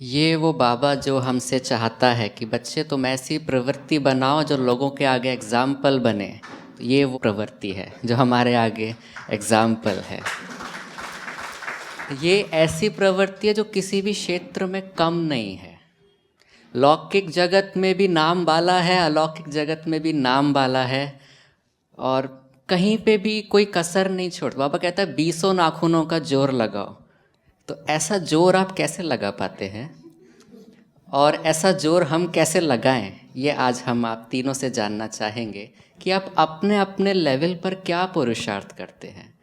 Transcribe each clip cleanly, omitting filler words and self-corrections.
ये वो बाबा जो हमसे चाहता है कि बच्चे तुम ऐसी प्रवृत्ति बनाओ जो लोगों के आगे एग्जाम्पल बने। तो ये वो प्रवृत्ति है जो हमारे आगे एग्जाम्पल है। ये ऐसी प्रवृत्ति है जो किसी भी क्षेत्र में कम नहीं है। लौकिक जगत में भी नाम वाला है, अलौकिक जगत में भी नाम वाला है, और कहीं पे भी कोई कसर नहीं छोड़ता। बाबा कहता है 20 नाखूनों का जोर लगाओ। तो ऐसा जोर आप कैसे लगा पाते हैं और ऐसा जोर हम कैसे लगाएं, ये आज हम आप तीनों से जानना चाहेंगे कि आप अपने अपने लेवल पर क्या पुरुषार्थ करते हैं।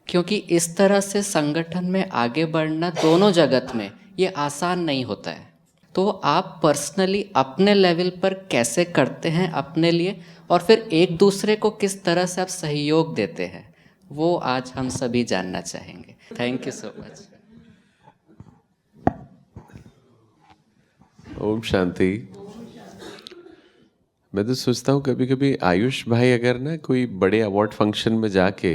क्योंकि इस तरह से संगठन में आगे बढ़ना दोनों जगत में ये आसान नहीं होता है। तो आप पर्सनली अपने लेवल पर कैसे करते हैं अपने लिए, और फिर एक दूसरे को किस तरह से आप सहयोग देते हैं, वो आज हम सभी जानना चाहेंगे। Thank you so much. ओम शांति। मैं तो सोचता हूँ कभी कभी आयुष भाई अगर ना कोई बड़े अवार्ड फंक्शन में जाके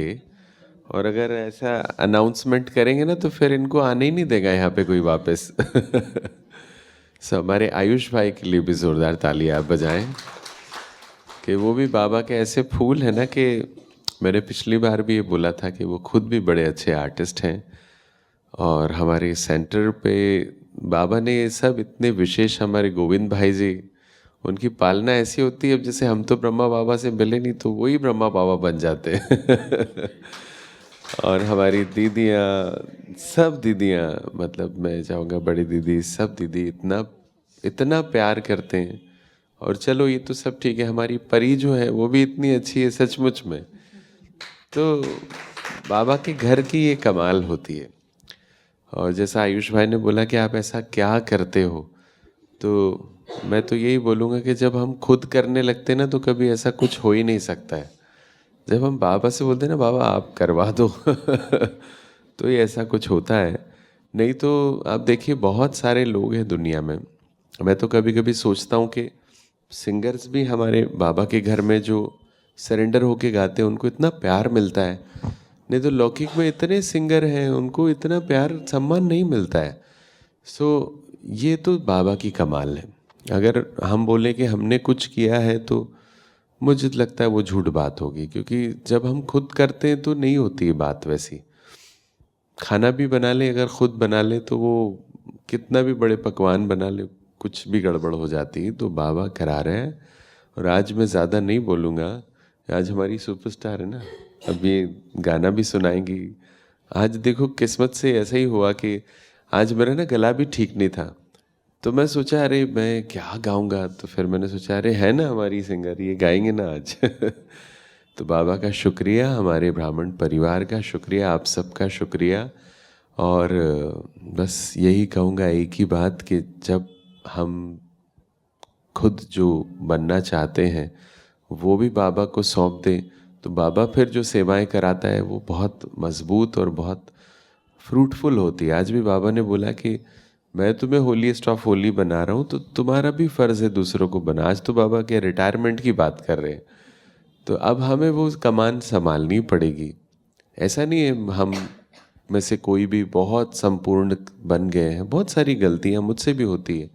और अगर ऐसा अनाउंसमेंट करेंगे ना तो फिर इनको आने ही नहीं देगा यहाँ पे कोई वापस। सो हमारे आयुष भाई के लिए भी जोरदार तालियां आप बजाएं कि वो भी बाबा के ऐसे फूल है ना कि मैंने पिछली बार भी ये बोला था कि वो खुद भी बड़े अच्छे आर्टिस्ट हैं। और हमारे सेंटर पे बाबा ने ये सब इतने विशेष, हमारे गोविंद भाई जी, उनकी पालना ऐसी होती है अब जैसे हम तो ब्रह्मा बाबा से मिले नहीं तो वही ब्रह्मा बाबा बन जाते हैं। और हमारी दीदियाँ, सब दीदियाँ, मतलब मैं चाहूँगा बड़ी दीदी, सब दीदी इतना इतना प्यार करते हैं। और चलो ये तो सब ठीक है, हमारी परी जो है वो भी इतनी अच्छी है सचमुच में। तो बाबा के घर की ये कमाल होती है। और जैसा आयुष भाई ने बोला कि आप ऐसा क्या करते हो, तो मैं तो यही बोलूँगा कि जब हम खुद करने लगते हैं ना तो कभी ऐसा कुछ हो ही नहीं सकता है। जब हम बाबा से बोलते हैं ना बाबा आप करवा दो तो ये ऐसा कुछ होता है। नहीं तो आप देखिए बहुत सारे लोग हैं दुनिया में। मैं तो कभी कभी सोचता हूँ कि सिंगर्स भी हमारे बाबा के घर में जो सरेंडर होके गाते हैं उनको इतना प्यार मिलता है। नहीं तो लौकिक में इतने सिंगर हैं उनको इतना प्यार सम्मान नहीं मिलता है। सो ये तो बाबा की कमाल है। अगर हम बोले कि हमने कुछ किया है तो मुझे लगता है वो झूठ बात होगी, क्योंकि जब हम खुद करते हैं तो नहीं होती है बात वैसी। खाना भी बना ले, अगर खुद बना ले तो वो कितना भी बड़े पकवान बना ले कुछ भी गड़बड़ हो जाती है। तो बाबा करा रहे हैं। और आज मैं ज़्यादा नहीं बोलूँगा, आज हमारी सुपरस्टार है ना, अब ये गाना भी सुनाएंगी। आज देखो किस्मत से ऐसा ही हुआ कि आज मेरा ना गला भी ठीक नहीं था, तो मैं सोचा अरे मैं क्या गाऊंगा, तो फिर मैंने सोचा अरे है ना हमारी सिंगर, ये गाएंगे ना आज। तो बाबा का शुक्रिया, हमारे ब्राह्मण परिवार का शुक्रिया, आप सबका शुक्रिया। और बस यही कहूँगा एक ही बात कि जब हम खुद जो बनना चाहते हैं वो भी बाबा को सौंप दें तो बाबा फिर जो सेवाएं कराता है वो बहुत मजबूत और बहुत फ्रूटफुल होती है। आज भी बाबा ने बोला कि मैं तुम्हें होलीएस्ट ऑफ होली बना रहा हूँ तो तुम्हारा भी फ़र्ज़ है दूसरों को बना। आज तो बाबा के रिटायरमेंट की बात कर रहे हैं, तो अब हमें वो कमान संभालनी पड़ेगी। ऐसा नहीं है हम में से कोई भी बहुत संपूर्ण बन गए हैं, बहुत सारी गलतियाँ मुझसे भी होती है,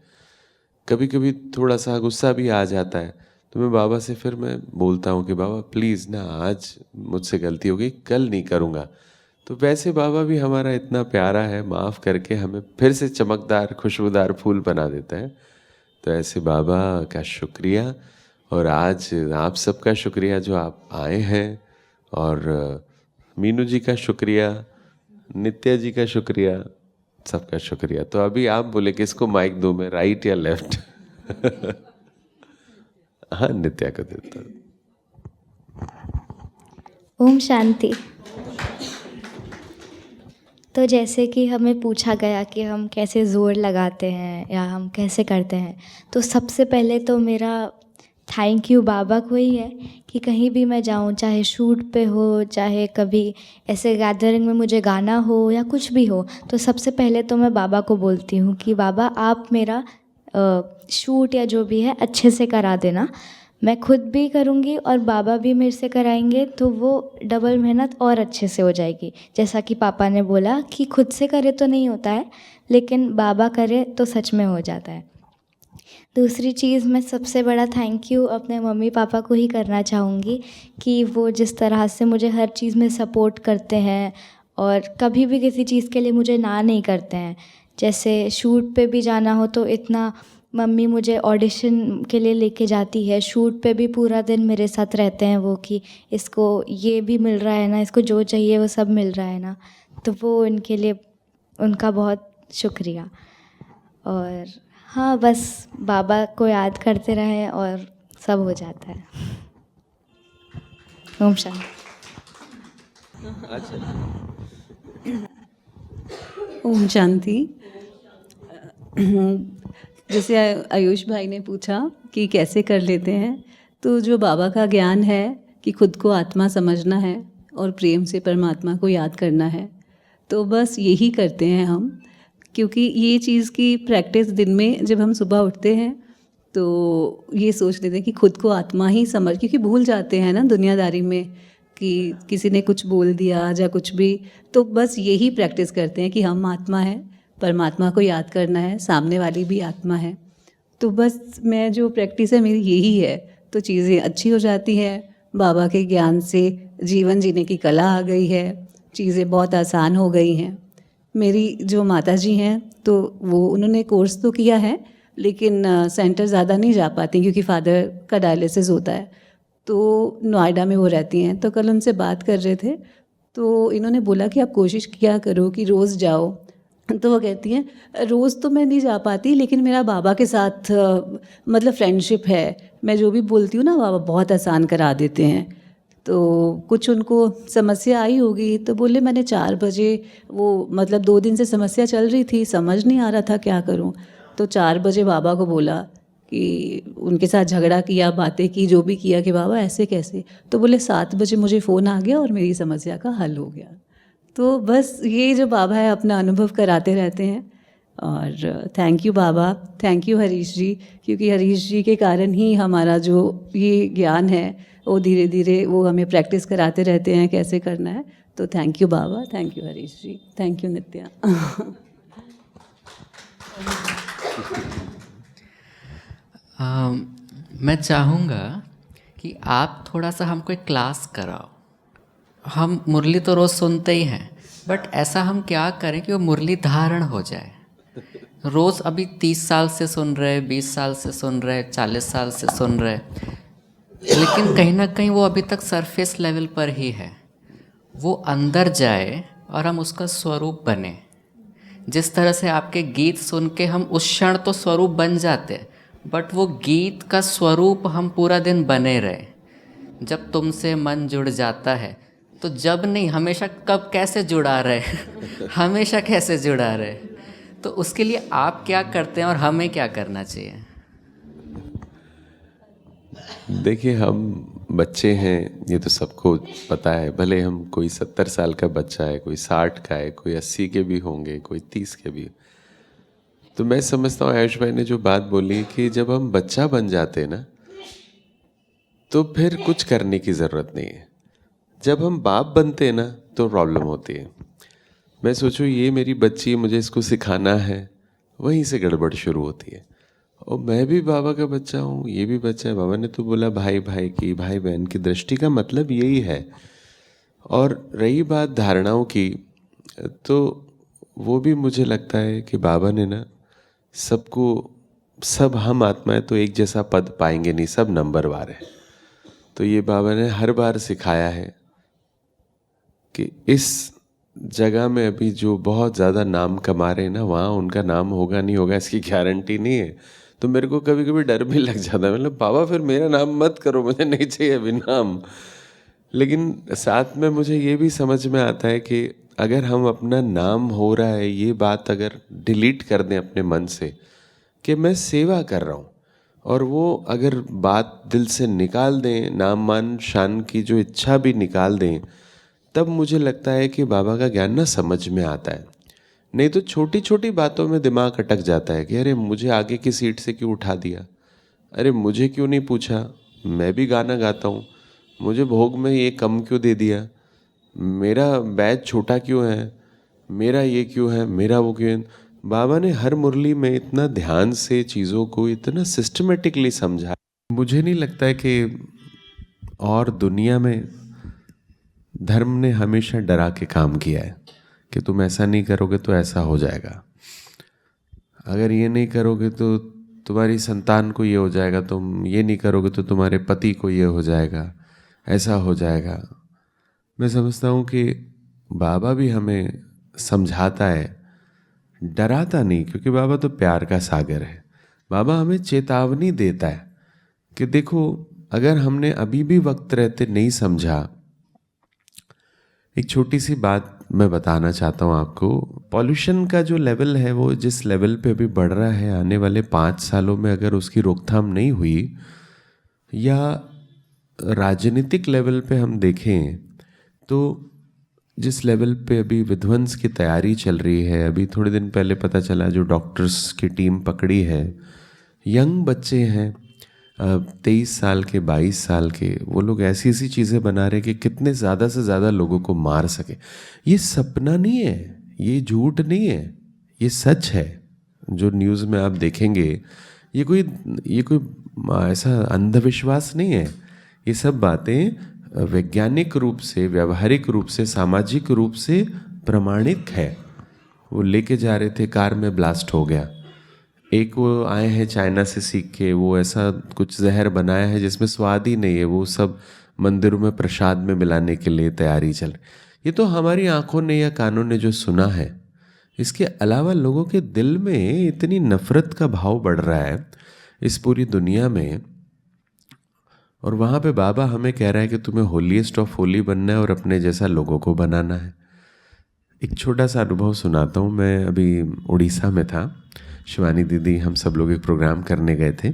कभी कभी थोड़ा सा गुस्सा भी आ जाता है। तो मैं बाबा से फिर मैं बोलता हूँ कि बाबा प्लीज़ ना, आज मुझसे गलती हो गई, कल नहीं करूँगा। तो वैसे बाबा भी हमारा इतना प्यारा है, माफ़ करके हमें फिर से चमकदार खुशबूदार फूल बना देता है। तो ऐसे बाबा का शुक्रिया। और आज आप सबका शुक्रिया जो आप आए हैं, और मीनू जी का शुक्रिया, नित्या जी का शुक्रिया, सबका शुक्रिया। तो अभी आप बोले कि इसको माइक दो, मैं राइट या लेफ्ट? हाँ नित्या को देता हूँ। ओम शांति। तो जैसे कि हमें पूछा गया कि हम कैसे ज़ोर लगाते हैं या हम कैसे करते हैं, तो सबसे पहले तो मेरा थैंक यू बाबा को ही है कि कहीं भी मैं जाऊं, चाहे शूट पे हो, चाहे कभी ऐसे गैदरिंग में मुझे गाना हो या कुछ भी हो, तो सबसे पहले तो मैं बाबा को बोलती हूँ कि बाबा आप मेरा शूट या जो भी है अच्छे से करा देना। मैं खुद भी करूँगी और बाबा भी मेरे से कराएंगे, तो वो डबल मेहनत और अच्छे से हो जाएगी। जैसा कि पापा ने बोला कि खुद से करे तो नहीं होता है, लेकिन बाबा करे तो सच में हो जाता है। दूसरी चीज़, मैं सबसे बड़ा थैंक यू अपने मम्मी पापा को ही करना चाहूँगी कि वो जिस तरह से मुझे हर चीज़ में सपोर्ट करते हैं और कभी भी किसी चीज़ के लिए मुझे ना नहीं करते हैं। जैसे शूट पे भी जाना हो तो इतना मम्मी मुझे ऑडिशन के लिए लेके जाती है, शूट पे भी पूरा दिन मेरे साथ रहते हैं वो कि इसको ये भी मिल रहा है ना, इसको जो चाहिए वो सब मिल रहा है ना, तो वो उनके लिए उनका बहुत शुक्रिया। और हाँ, बस बाबा को याद करते रहें और सब हो जाता है। ओम शांति। ओम शांति। जैसे आयुष भाई ने पूछा कि कैसे कर लेते हैं, तो जो बाबा का ज्ञान है कि खुद को आत्मा समझना है और प्रेम से परमात्मा को याद करना है, तो बस यही करते हैं हम। क्योंकि ये चीज़ की प्रैक्टिस दिन में जब हम सुबह उठते हैं तो ये सोच लेते हैं कि खुद को आत्मा ही समझ, क्योंकि भूल जाते हैं ना दुनियादारी में कि किसी ने कुछ बोल दिया या कुछ भी, तो बस यही प्रैक्टिस करते हैं कि हम आत्मा है, परमात्मा को याद करना है, सामने वाली भी आत्मा है। तो बस मैं जो प्रैक्टिस है मेरी यही है, तो चीज़ें अच्छी हो जाती हैं। बाबा के ज्ञान से जीवन जीने की कला आ गई है, चीज़ें बहुत आसान हो गई हैं। मेरी जो माता जी हैं तो वो उन्होंने कोर्स तो किया है, लेकिन सेंटर ज़्यादा नहीं जा पाती क्योंकि फादर का डायलिसिस होता है, तो नोएडा में वो रहती हैं। तो कल उनसे बात कर रहे थे तो इन्होंने बोला कि आप कोशिश किया करो कि रोज़ जाओ। तो वो कहती हैं रोज़ तो मैं नहीं जा पाती, लेकिन मेरा बाबा के साथ मतलब फ्रेंडशिप है, मैं जो भी बोलती हूँ ना बाबा बहुत आसान करा देते हैं। तो कुछ उनको समस्या आई होगी, तो बोले मैंने 4 बजे, वो मतलब 2 दिन से समस्या चल रही थी, समझ नहीं आ रहा था क्या करूँ, तो 4 बजे बाबा को बोला कि उनके साथ झगड़ा किया, बातें की, जो भी किया कि बाबा ऐसे कैसे, तो बोले 7 बजे मुझे फ़ोन आ गया और मेरी समस्या का हल हो गया। तो बस ये जो बाबा है अपना अनुभव कराते रहते हैं। और थैंक यू बाबा, थैंक यू हरीश जी, क्योंकि हरीश जी के कारण ही हमारा जो ये ज्ञान है वो धीरे धीरे वो हमें प्रैक्टिस कराते रहते हैं कैसे करना है। तो थैंक यू बाबा, thank you Harish ji, thank you Nitya. मैं चाहूँगा कि आप थोड़ा सा हमको एक क्लास कराओ। हम मुरली तो रोज़ सुनते ही हैं, बट ऐसा हम क्या करें कि वो मुरली धारण हो जाए। रोज़ अभी 30 साल से सुन रहे, 20 साल से सुन रहे, 40 साल से सुन रहे, लेकिन कहीं ना कहीं वो अभी तक सरफेस लेवल पर ही है। वो अंदर जाए और हम उसका स्वरूप बने। जिस तरह से आपके गीत सुन के हम उस क्षण तो स्वरूप बन जाते, बट वो गीत का स्वरूप हम पूरा दिन बने रहे। जब तुमसे मन जुड़ जाता है, तो जब नहीं, हमेशा कब कैसे जुड़ा रहे हमेशा कैसे जुड़ा रहे। तो उसके लिए आप क्या करते हैं और हमें क्या करना चाहिए? देखिए, हम बच्चे हैं, ये तो सबको पता है। भले हम कोई 70 साल का बच्चा है, कोई 60 का है, कोई 80 के भी होंगे, कोई 30 के भी। तो मैं समझता हूँ आयुष भाई ने जो बात बोली कि जब हम बच्चा बन जाते हैं ना, तो फिर कुछ करने की ज़रूरत नहीं है। जब हम बाप बनते हैं ना तो प्रॉब्लम होती है। मैं सोचूं ये मेरी बच्ची है, मुझे इसको सिखाना है, वहीं से गड़बड़ शुरू होती है। और मैं भी बाबा का बच्चा हूँ, ये भी बच्चा है। बाबा ने तो बोला भाई भाई की, भाई बहन की दृष्टि का मतलब यही है। और रही बात धारणाओं की, तो वो भी मुझे लगता है कि बाबा ने ना सबको, सब हम आत्माएं तो एक जैसा पद पाएंगे नहीं, सब नंबरवार है। तो ये बाबा ने हर बार सिखाया है कि इस जगह में अभी जो बहुत ज़्यादा नाम कमा रहे हैं ना, वहाँ उनका नाम होगा नहीं होगा इसकी गारंटी नहीं है। तो मेरे को कभी कभी डर भी लग जाता है, मतलब बाबा फिर मेरा नाम मत करो, मुझे नहीं चाहिए अभी नाम। लेकिन साथ में मुझे ये भी समझ में आता है कि अगर हम अपना नाम हो रहा है, ये बात अगर डिलीट कर दें अपने मन से कि मैं सेवा कर रहा हूँ, और वो अगर बात दिल से निकाल दें, नाम मान शान की जो इच्छा भी निकाल दें, तब मुझे लगता है कि बाबा का ज्ञान ना समझ में आता है। नहीं तो छोटी छोटी बातों में दिमाग अटक जाता है कि अरे मुझे आगे की सीट से क्यों उठा दिया, अरे मुझे क्यों नहीं पूछा, मैं भी गाना गाता हूँ, मुझे भोग में ये कम क्यों दे दिया, मेरा बैच छोटा क्यों है, मेरा ये क्यों है, मेरा वो क्यों है। बाबा ने हर मुरली में इतना ध्यान से चीज़ों को इतना सिस्टमेटिकली समझा। मुझे नहीं लगता है कि और दुनिया में धर्म ने हमेशा डरा के काम किया है कि तुम ऐसा नहीं करोगे तो ऐसा हो जाएगा, अगर ये नहीं करोगे तो तुम्हारी संतान को ये हो जाएगा, तुम ये नहीं करोगे तो तुम्हारे पति को ये हो जाएगा, ऐसा हो जाएगा। मैं समझता हूँ कि बाबा भी हमें समझाता है, डराता नहीं, क्योंकि बाबा तो प्यार का सागर है। बाबा हमें चेतावनी देता है कि देखो अगर हमने अभी भी वक्त रहते नहीं समझा। एक छोटी सी बात मैं बताना चाहता हूँ आपको। पॉल्यूशन का जो लेवल है वो जिस लेवल पे अभी बढ़ रहा है, आने वाले 5 सालों में अगर उसकी रोकथाम नहीं हुई, या राजनीतिक लेवल पे हम देखें तो जिस लेवल पे अभी विध्वंस की तैयारी चल रही है, अभी थोड़े दिन पहले पता चला जो डॉक्टर्स की टीम पकड़ी है, यंग बच्चे हैं 23 साल के 22 साल के, वो लोग ऐसी ऐसी चीज़ें बना रहे कि कितने ज़्यादा से ज़्यादा लोगों को मार सके। ये सपना नहीं है, ये झूठ नहीं है, ये सच है। जो न्यूज़ में आप देखेंगे ये कोई ऐसा अंधविश्वास नहीं है। ये सब बातें वैज्ञानिक रूप से, व्यवहारिक रूप से, सामाजिक रूप से प्रमाणित है। वो लेके जा रहे थे, कार में ब्लास्ट हो गया। एक वो आए हैं चाइना से सीख के, वो ऐसा कुछ जहर बनाया है जिसमें स्वाद ही नहीं है, वो सब मंदिरों में प्रसाद में मिलाने के लिए तैयारी चल रही। ये तो हमारी आंखों ने या कानों ने जो सुना है। इसके अलावा लोगों के दिल में इतनी नफरत का भाव बढ़ रहा है इस पूरी दुनिया में, और वहाँ पे बाबा हमें कह रहा है कि तुम्हें होलीएस्ट ऑफ होली बनना है और अपने जैसा लोगों को बनाना है। एक छोटा सा अनुभव सुनाता हूँ। मैं अभी उड़ीसा में था, शिवानी दीदी हम सब लोग एक प्रोग्राम करने गए थे।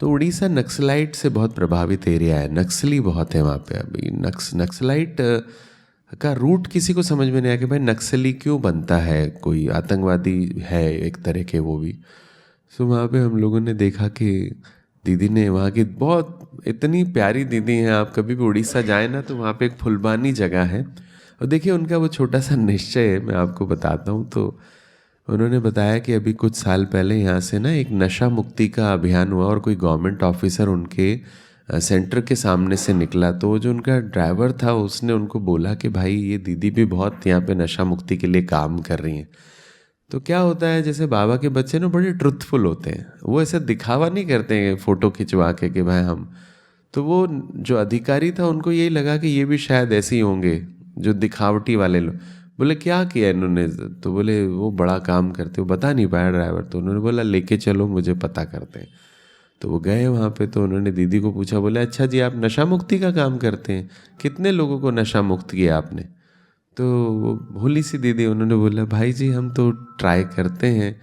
तो उड़ीसा नक्सलाइट से बहुत प्रभावित एरिया है, नक्सली बहुत है वहाँ पे। अभी नक्सलाइट का रूट किसी को समझ में नहीं आया कि भाई नक्सली क्यों बनता है, कोई आतंकवादी है एक तरह के वो भी। तो वहाँ पे हम लोगों ने देखा कि दीदी ने, वहाँ की बहुत इतनी प्यारी दीदी हैं, आप कभी भी उड़ीसा जाए ना तो वहाँ पे एक फुलबानी जगह है, और देखिए उनका वो छोटा सा निश्चय है, मैं आपको बताता हूँ। तो उन्होंने बताया कि अभी कुछ साल पहले यहाँ से ना एक नशा मुक्ति का अभियान हुआ, और कोई गवर्नमेंट ऑफिसर उनके सेंटर के सामने से निकला, तो जो उनका ड्राइवर था उसने उनको बोला कि भाई ये दीदी भी बहुत यहाँ पे नशा मुक्ति के लिए काम कर रही हैं। तो क्या होता है, जैसे बाबा के बच्चे ना बड़े ट्रुथफुल होते हैं, वो ऐसे दिखावा नहीं करते हैं फ़ोटो खिंचवा के कि भाई हम। तो वो जो अधिकारी था उनको यही लगा कि ये भी शायद ऐसे ही होंगे जो दिखावटी वाले लोग। बोले क्या किया इन्होंने, तो बोले वो बड़ा काम करते, वो बता नहीं पाया ड्राइवर। तो उन्होंने बोला लेके चलो, मुझे पता करते हैं। तो वो गए वहाँ पे, तो उन्होंने दीदी को पूछा, बोले अच्छा जी आप नशा मुक्ति का काम करते हैं, कितने लोगों को नशा मुक्त किया आपने? तो वो भोली सी दीदी, उन्होंने बोला भाई जी हम तो ट्राई करते हैं,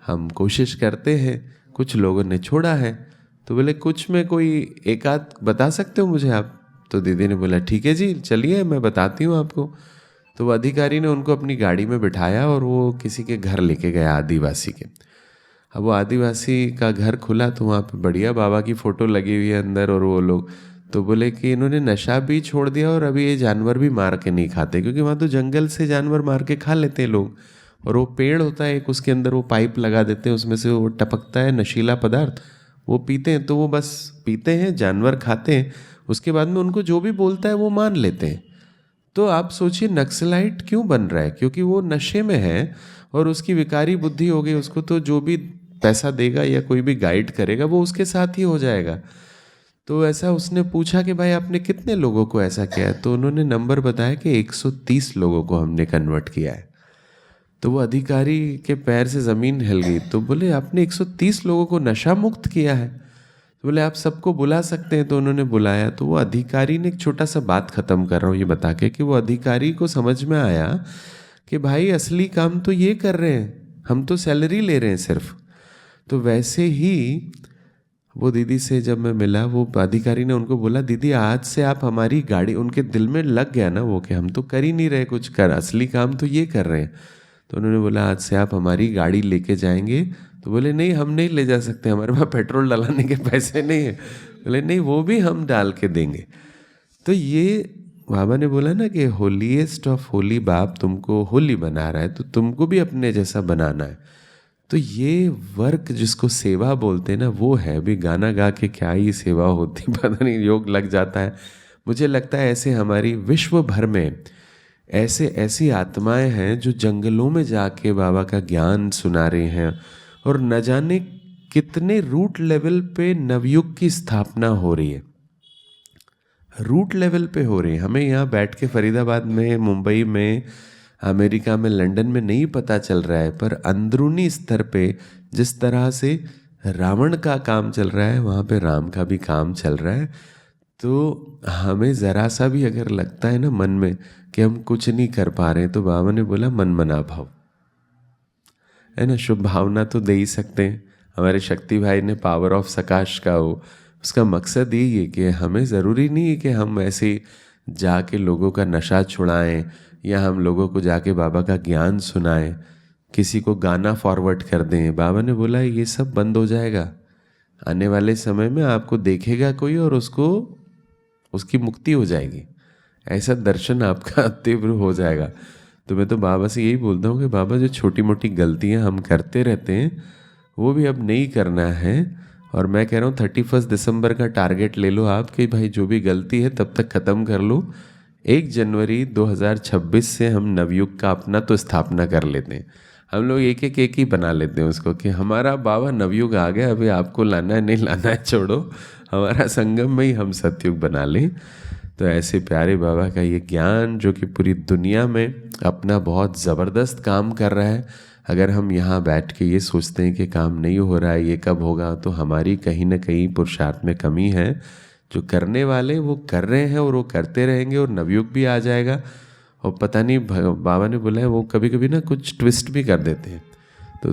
हम कोशिश करते हैं, कुछ लोगों ने छोड़ा है। तो बोले कुछ में कोई एक आध बता सकते हो मुझे आप? तो दीदी ने बोला ठीक है जी, चलिए मैं बताती हूँ आपको। तो वो अधिकारी ने उनको अपनी गाड़ी में बिठाया और वो किसी के घर लेके गया, आदिवासी के। अब वो आदिवासी का घर खुला तो वहाँ पे बढ़िया बाबा की फ़ोटो लगी हुई है अंदर, और वो लोग तो बोले कि इन्होंने नशा भी छोड़ दिया और अभी ये जानवर भी मार के नहीं खाते, क्योंकि वहाँ तो जंगल से जानवर मार के खा लेते हैं लोग। और वो पेड़ होता है एक, उसके अंदर वो पाइप लगा देते हैं, उसमें से वो टपकता है नशीला पदार्थ, वो पीते हैं। तो वो बस पीते हैं, जानवर खाते हैं, उसके बाद में उनको जो भी बोलता है वो मान लेते हैं। तो आप सोचिए नक्सलाइट क्यों बन रहा है, क्योंकि वो नशे में है और उसकी विकारी बुद्धि हो गई। उसको तो जो भी पैसा देगा या कोई भी गाइड करेगा वो उसके साथ ही हो जाएगा। तो ऐसा उसने पूछा कि भाई आपने कितने लोगों को ऐसा किया है? तो उन्होंने नंबर बताया कि 130 लोगों को हमने कन्वर्ट किया है। तो वो अधिकारी के पैर से ज़मीन हिल गई। तो बोले आपने 130 लोगों को नशा मुक्त किया है? तो बोले आप सबको बुला सकते हैं। तो उन्होंने बुलाया। तो वो अधिकारी ने एक छोटा सा बात ख़त्म कर रहा हूँ ये बता के कि वो अधिकारी को समझ में आया कि भाई असली काम तो ये कर रहे हैं, हम तो सैलरी ले रहे हैं सिर्फ। तो वैसे ही वो दीदी से जब मैं मिला, वो अधिकारी ने उनको बोला दीदी आज से आप हमारी गाड़ी, उनके दिल में लग गया ना वो कि हम तो कर ही नहीं रहे कुछ, कर असली काम तो ये कर रहे हैं। तो उन्होंने बोला आज से आप हमारी गाड़ी लेके जाएंगे। तो बोले नहीं हम नहीं ले जा सकते, हमारे पास पेट्रोल डलाने के पैसे नहीं है। बोले नहीं वो भी हम डाल के देंगे। तो ये बाबा ने बोला ना कि होलीएस्ट ऑफ होली बाप तुमको होली बना रहा है, तो तुमको भी अपने जैसा बनाना है। तो ये वर्क जिसको सेवा बोलते हैं ना, वो है। भी गाना गा के क्या ही सेवा होती, पता नहीं, योग लग जाता है। मुझे लगता है ऐसे हमारी विश्व भर में ऐसे ऐसी आत्माएं हैं जो जंगलों में जाके बाबा का ज्ञान सुना रही हैं, और न जाने कितने रूट लेवल पे नवयुग की स्थापना हो रही है। रूट लेवल पे हो रही है। हमें यहाँ बैठ के फरीदाबाद में, मुंबई में, अमेरिका में, लंदन में नहीं पता चल रहा है, पर अंदरूनी स्तर पे जिस तरह से रावण का काम चल रहा है, वहाँ पे राम का भी काम चल रहा है। तो हमें ज़रा सा भी अगर लगता है ना मन में कि हम कुछ नहीं कर पा रहे हैं, तो बाबा ने बोला मन मना भाव है ना, शुभ भावना तो दे ही सकते हैं। हमारे शक्ति भाई ने पावर ऑफ सकाश का उसका मकसद यही है कि हमें ज़रूरी नहीं है कि हम ऐसे जाके लोगों का नशा छुड़ाएं, या हम लोगों को जाके बाबा का ज्ञान सुनाएं, किसी को गाना फॉरवर्ड कर दें। बाबा ने बोला ये सब बंद हो जाएगा। आने वाले समय में आपको देखेगा कोई और उसकी मुक्ति हो जाएगी, ऐसा दर्शन आपका तीव्र हो जाएगा। तो मैं तो बाबा से यही बोलता हूँ कि बाबा जो छोटी मोटी गलतियाँ हम करते रहते हैं वो भी अब नहीं करना है। और मैं कह रहा हूँ 31 दिसंबर का टारगेट ले लो आप कि भाई जो भी गलती है तब तक ख़त्म कर लो। 1 जनवरी 2026 से हम नवयुग का अपना तो स्थापना कर लेते हैं। हम लोग एक एक ही बना लेते हैं उसको कि हमारा बाबा नवयुग आ गया, अभी आपको लाना है नहीं लाना है छोड़ो, हमारा संगम में ही हम सतयुग बना लें। तो ऐसे प्यारे बाबा का ये ज्ञान जो कि पूरी दुनिया में अपना बहुत ज़बरदस्त काम कर रहा है, अगर हम यहाँ बैठ के ये सोचते हैं कि काम नहीं हो रहा है, ये कब होगा, तो हमारी कहीं ना कहीं पुरुषार्थ में कमी है। जो करने वाले वो कर रहे हैं और वो करते रहेंगे, और नवयुग भी आ जाएगा। और पता नहीं बाबा ने बोला है वो कभी कभी ना कुछ ट्विस्ट भी कर देते हैं,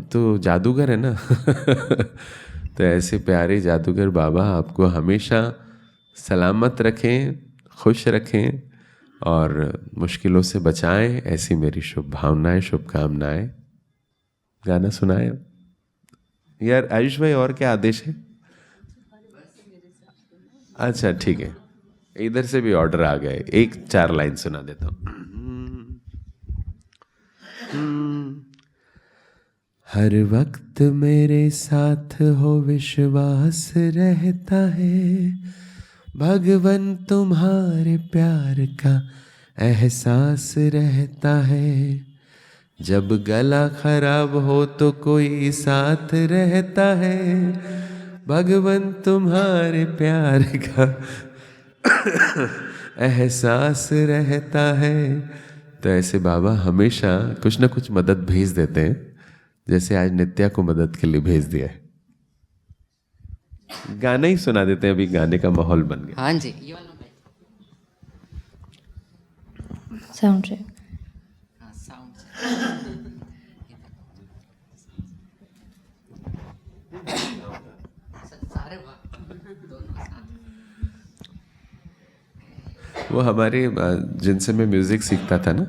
तो जादूगर है ना तो ऐसे प्यारे जादूगर बाबा आपको हमेशा सलामत रखें, खुश रखें और मुश्किलों से बचाएं, ऐसी मेरी शुभ भावनाएं, शुभकामनाएं। गाना सुनाए यार आयुष भाई, और क्या आदेश है? अच्छा ठीक है, इधर से भी ऑर्डर आ गए, 1-4 लाइन सुना देता हूँ। हर वक्त मेरे साथ हो विश्वास रहता है, भगवन तुम्हारे प्यार का एहसास रहता है। जब गला खराब हो तो कोई साथ रहता है, भगवन तुम्हारे प्यार का एहसास रहता है। तो ऐसे बाबा हमेशा कुछ ना कुछ मदद भेज देते हैं, जैसे आज नित्या को मदद के लिए भेज दिया है। गाना ही सुना देते हैं, अभी गाने का माहौल बन गया। हाँ जी, ये वाला साउंड से साउंड सारे वो हमारे जिनसे मैं म्यूज़िक सीखता था ना,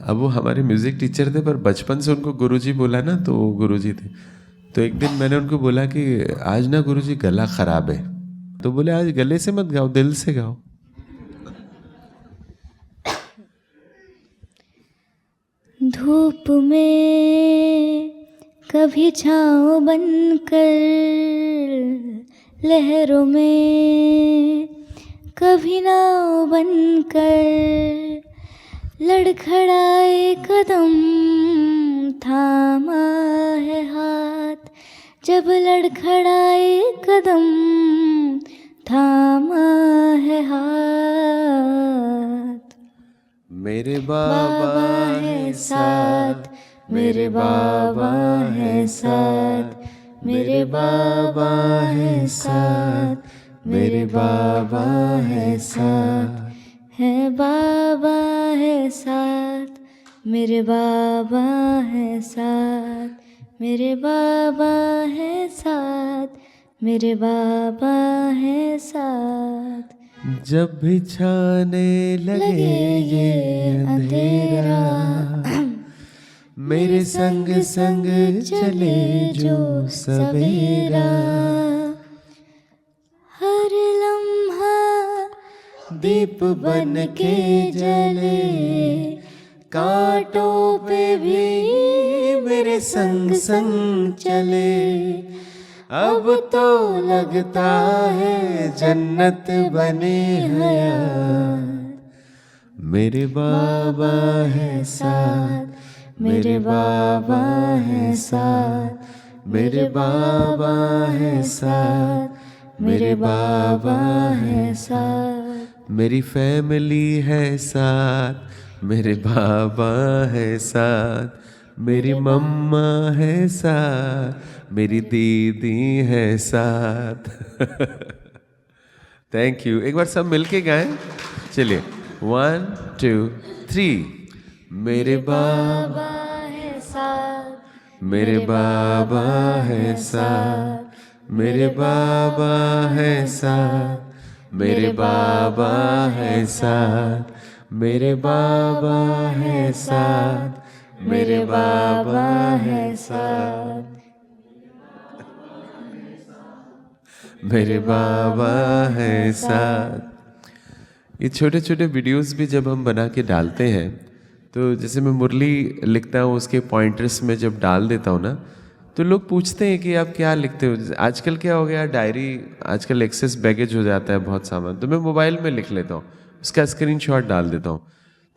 अब वो हमारे म्यूज़िक टीचर थे, पर बचपन से उनको गुरुजी बोला ना, तो वो गुरुजी थे। तो एक दिन मैंने उनको बोला कि आज ना गुरुजी गला ख़राब है, तो बोले आज गले से मत गाओ, दिल से गाओ। धूप में कभी छाँव बनकर, लहरों में कभी नाव बनकर, लड़खड़ाए कदम थामा है हाथ, जब लड़खड़ाए कदम थामा है हाथ। मेरे बाबा है साथ, मेरे बाबा है साथ, मेरे बाबा है साथ, मेरे बाबा है साथ, है बाबा है साथ, मेरे बाबा है साथ, मेरे बाबा है साथ, मेरे बाबा है साथ। जब भी छाने लगे ये अंधेरा, मेरे संग संग चले जो सवेरा। हर लम्हा दीप बन के जले, कांटों पे भी मेरे संग संग चले। अब तो लगता है जन्नत बने हयात, मेरे बाबा है साथ, मेरे बाबा है साथ, मेरे बाबा है साथ, मेरे बाबा है साथ। मेरी फैमिली है साथ, मेरे बाबा है साथ, मेरी मम्मा है साथ, मेरी दीदी है साथ। Thank you. एक बार सब मिलके गाएं। चलिए 1 2 3। मेरे बाबा है साथ, मेरे बाबा है साथ, मेरे बाबा है साथ, मेरे बाबा है साथ, मेरे बाबा है साथ, मेरे बाबा है साथ, मेरे बाबा है साथ। ये छोटे छोटे वीडियोस भी जब हम बना के डालते हैं, तो जैसे मैं मुरली लिखता हूँ उसके पॉइंटर्स में जब डाल देता हूँ ना, तो लोग पूछते हैं कि आप क्या लिखते हो। आजकल क्या हो गया, डायरी आजकल एक्सेस बैगेज हो जाता है बहुत सामान, तो मैं मोबाइल में लिख लेता हूँ, उसका स्क्रीनशॉट डाल देता हूँ।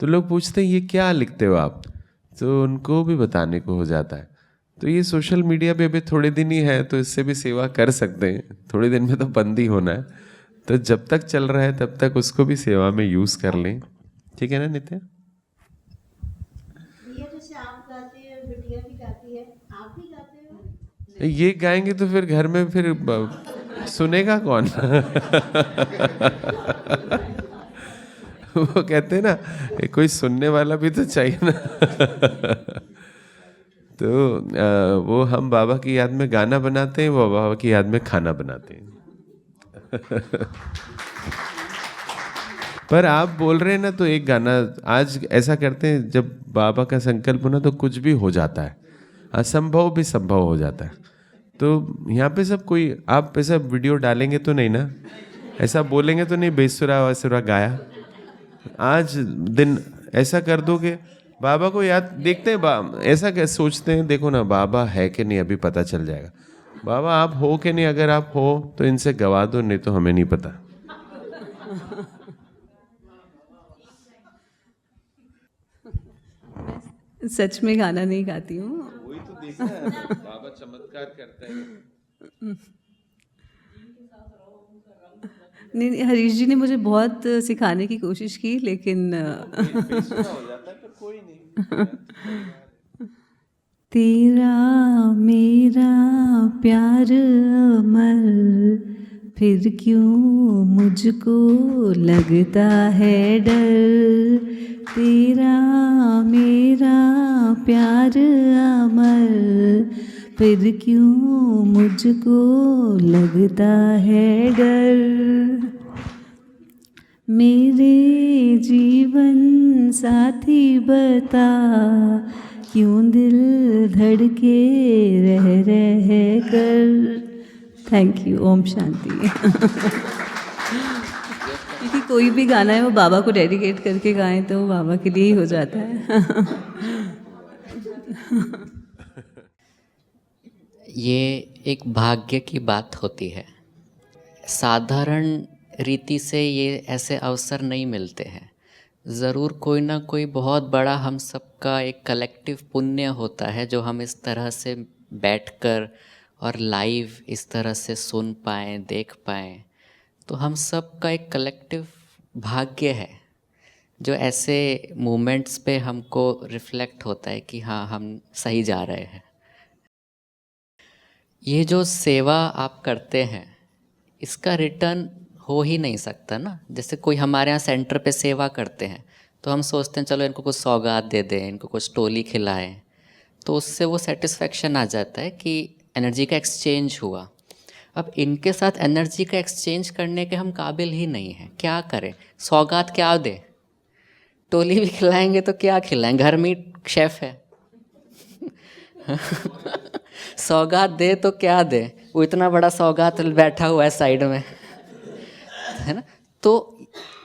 तो लोग पूछते हैं ये क्या लिखते हो आप, तो उनको भी बताने को हो जाता है। तो ये सोशल मीडिया पे अभी थोड़े दिन ही है, तो इससे भी सेवा कर सकते हैं। थोड़े दिन में तो बंद ही होना है, तो जब तक चल रहा है तब तक उसको भी सेवा में यूज़ कर लें। ठीक है ना नित्या? ये गाएंगे तो फिर घर में फिर सुनेगा कौन? वो कहते हैं ना, कोई सुनने वाला भी तो चाहिए ना। तो वो हम बाबा की याद में गाना बनाते हैं, वो बाबा की याद में खाना बनाते हैं। पर आप बोल रहे हैं ना, तो एक गाना आज ऐसा करते हैं, जब बाबा का संकल्प हो ना तो कुछ भी हो जाता है, असंभव भी संभव हो जाता है। तो यहाँ पे सब कोई आप ऐसा वीडियो डालेंगे तो नहीं ना, ऐसा बोलेंगे तो नहीं बेसुरा वैसुरा गाया। आज दिन ऐसा कर दो कि बाबा को याद देखते हैं, ऐसा क्या सोचते हैं, देखो ना बाबा है कि नहीं अभी पता चल जाएगा। बाबा आप हो कि नहीं, अगर आप हो तो इनसे गवा दो, नहीं तो हमें नहीं पता। सच में गाना नहीं गाती हूँ। वही तो देखा है, बाबा चमत्कार करता है। नहीं, हरीश जी ने मुझे बहुत सिखाने की कोशिश की, लेकिन तेरा मेरा प्यार अमर, फिर क्यों मुझको लगता है डर। तेरा मेरा प्यार अमर, फिर क्यों मुझको लगता है डर। मेरे जीवन साथी बता, क्यों दिल धड़के रह कर। Thank you. ओम शांति। क्योंकि कोई भी गाना है वो बाबा को डेडिकेट करके गाएं तो वो बाबा के लिए ही हो जाता है। ये एक भाग्य की बात होती है। साधारण रीति से ये ऐसे अवसर नहीं मिलते हैं। ज़रूर कोई ना कोई बहुत बड़ा हम सबका एक कलेक्टिव पुण्य होता है, जो हम इस तरह से बैठकर और लाइव इस तरह से सुन पाएँ, देख पाएँ। तो हम सब का एक कलेक्टिव भाग्य है, जो ऐसे मोमेंट्स पे हमको रिफ्लेक्ट होता है कि हाँ हम सही जा रहे हैं। ये जो सेवा आप करते हैं, इसका रिटर्न हो ही नहीं सकता ना। जैसे कोई हमारे यहाँ सेंटर पे सेवा करते हैं, तो हम सोचते हैं चलो इनको कुछ सौगात दे दें, इनको कुछ टोली खिलाएं, तो उससे वो सेटिस्फेक्शन आ जाता है कि एनर्जी का एक्सचेंज हुआ। अब इनके साथ एनर्जी का एक्सचेंज करने के हम काबिल ही नहीं हैं। क्या करें? सौगात क्या दें? टोली भी खिलाएंगे तो क्या खिलाएं? घर में शेफ़ है। सौगात दे तो क्या दे? वो इतना बड़ा सौगात बैठा हुआ है साइड में, है ना। तो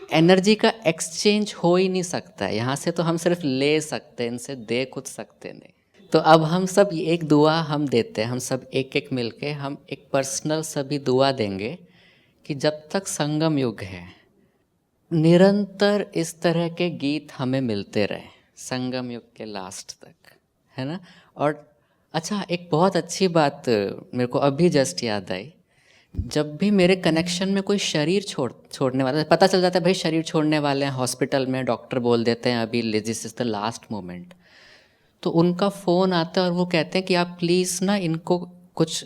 एनर्जी का एक्सचेंज हो ही नहीं सकता है। यहाँ से तो हम सिर्फ ले सकते हैं, इनसे दे कुछ सकते नहीं। तो अब हम सब एक दुआ हम देते हैं, हम सब एक एक मिलके हम एक पर्सनल सभी दुआ देंगे कि जब तक संगम युग है निरंतर इस तरह के गीत हमें मिलते रहे, संगम युग के लास्ट तक, है ना। और अच्छा, एक बहुत अच्छी बात मेरे को अभी जस्ट याद आई। जब भी मेरे कनेक्शन में कोई शरीर छोड़ने वाला, पता चल जाता है भाई शरीर छोड़ने वाले हैं, हॉस्पिटल में डॉक्टर बोल देते हैं अभी this is the last moment, तो उनका फ़ोन आता है और वो कहते हैं कि आप प्लीज़ ना इनको कुछ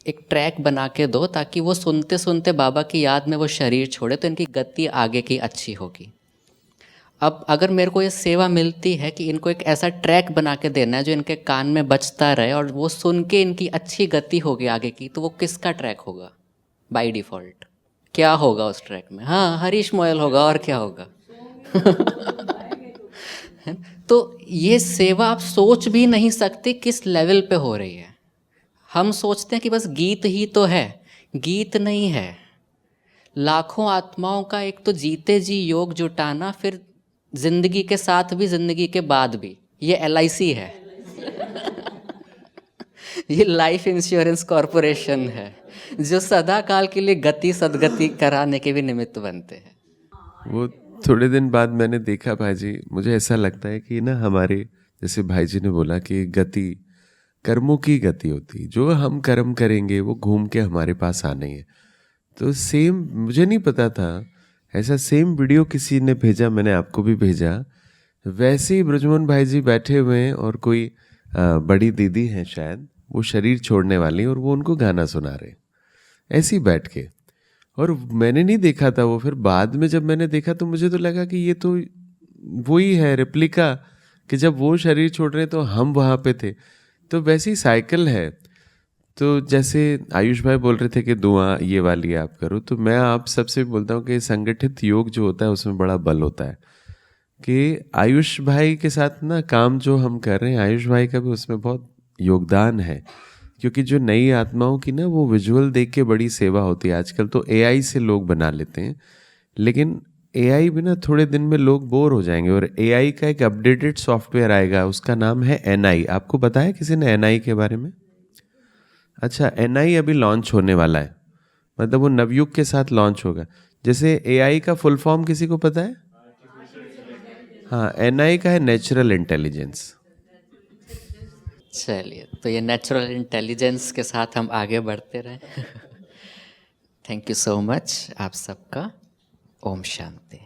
एक ट्रैक बना के दो ताकि वो सुनते सुनते बाबा की याद में वो शरीर छोड़े, तो इनकी गति आगे की अच्छी होगी। अब अगर मेरे को ये सेवा मिलती है कि इनको एक ऐसा ट्रैक बना के देना है जो इनके कान में बजता रहे और वो सुन के इनकी अच्छी गति होगी आगे की, तो वो किसका ट्रैक होगा बाय डिफ़ॉल्ट? क्या होगा उस ट्रैक में? हाँ, हरीश मोयल होगा, और क्या होगा? तो ये सेवा आप सोच भी नहीं सकते किस लेवल पे हो रही है। हम सोचते हैं कि बस गीत ही तो है, गीत नहीं है। लाखों आत्माओं का एक तो जीते जी योग जुटाना, फिर जिंदगी के साथ भी जिंदगी के बाद भी, ये LIC है। ये लाइफ इंश्योरेंस कॉरपोरेशन है जो सदा काल के लिए गति सदगति कराने के भी निमित्त बनते हैं। वो थोड़े दिन बाद मैंने देखा भाईजी, मुझे ऐसा लगता है कि ना हमारे जैसे भाईजी ने बोला कि गति कर्मों की गति होती है, जो हम कर्म करेंगे वो घूम के हमारे पास आने है। तो सेम, मुझे नहीं पता था ऐसा सेम वीडियो किसी ने भेजा, मैंने आपको भी भेजा। वैसे ही ब्रजमोहन भाई जी बैठे हुए हैं और कोई बड़ी दीदी हैं शायद, वो शरीर छोड़ने वाली, और वो उनको गाना सुना रहे ऐसे ही बैठ के। और मैंने नहीं देखा था वो, फिर बाद में जब मैंने देखा तो मुझे तो लगा कि ये तो वही है रेप्लिका, कि जब वो शरीर छोड़ रहे तो हम वहाँ पे थे। तो वैसी ही साइकिल है। तो जैसे आयुष भाई बोल रहे थे कि दुआ ये वाली आप करो, तो मैं आप सबसे बोलता हूँ कि संगठित योग जो होता है उसमें बड़ा बल होता है। कि आयुष भाई के साथ ना काम जो हम कर रहे हैं, आयुष भाई का भी उसमें बहुत योगदान है। क्योंकि जो नई आत्माओं की ना वो विजुअल देख के बड़ी सेवा होती है। आजकल तो AI से लोग बना लेते हैं, लेकिन AI भी ना थोड़े दिन में लोग बोर हो जाएंगे। और AI का एक अपडेटेड सॉफ्टवेयर आएगा, उसका नाम है NI। आपको बताया किसी ने NI के बारे में? अच्छा, NI अभी लॉन्च होने वाला है, मतलब वो नवयुग के साथ लॉन्च होगा। जैसे AI का फुल फॉर्म किसी को पता है? हाँ, NI का है नेचुरल इंटेलिजेंस। चलिए, तो ये नेचुरल इंटेलिजेंस के साथ हम आगे बढ़ते रहें। थैंक यू सो मच आप सबका। ओम शांति।